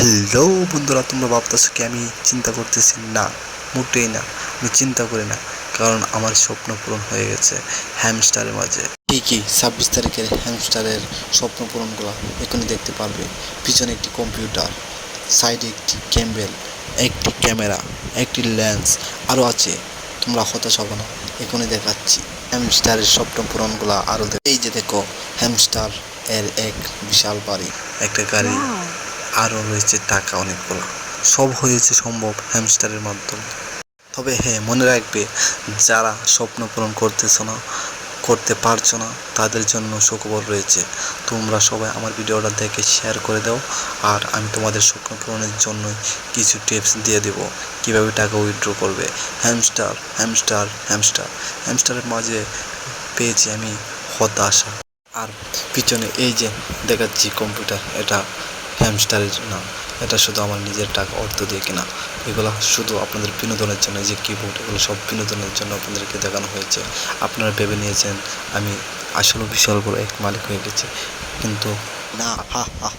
Hello বন্ধুরা, তোমরা ভাবতেছো কি আমি চিন্তা করতেছি? না, মোটেই না। আমি চিন্তা করি না, কারণ আমার স্বপ্ন পূরণ হয়ে গেছে হ্যামস্টারের মাঝে। ঠিকই 26 তারিখের হ্যামস্টারের স্বপ্ন পূরণগুলো এখনই দেখতে পারবে। পিছনে একটি কম্পিউটার, সাইডে একটি ক্যামেল, একটি ক্যামেরা, একটি লেন্স আরও আছে। তোমরা হতাশ হবে না, এখনই দেখাচ্ছি হ্যামস্টারের স্বপ্ন পূরণগুলো আরও। এই যে দেখো, হ্যামস্টার এর এক বিশাল বাড়ি, একটা গাড়ি, আরও রয়েছে টাকা অনেকগুলো। সব হয়েছে সম্ভব হ্যামস্টারের মাধ্যমে। তবে হ্যাঁ, মনে রাখবে, যারা স্বপ্ন পূরণ করতে পারছো না, তাদের জন্য সুখবর রয়েছে। তোমরা সবাই আমার ভিডিওটা দেখে শেয়ার করে দাও, আর আমি তোমাদের স্বপ্ন পূরণের জন্য কিছু টিপস দিয়ে দেব, কিভাবে টাকা উইথড্র করবে। হ্যামস্টার হ্যামস্টার হ্যামস্টার হ্যামস্টারের মাঝে পেয়েছি আমি হতাশা। আর পিছনে এই যে দেখাচ্ছি কম্পিউটার, এটা হ্যামস্টারের না, এটা শুধু আমার নিজের টাকা অর্থ দিয়ে কেনা। এগুলো শুধু আপনাদের বিনোদনের জন্য। এই যে কিবোর্ড, এগুলো সব বিনোদনের জন্য আপনাদেরকে দেখানো হয়েছে। আপনারা ভেবে নিয়েছেন আমি আসলে বিশাল বড় এক মালিক হয়ে গেছি, কিন্তু না। হা হা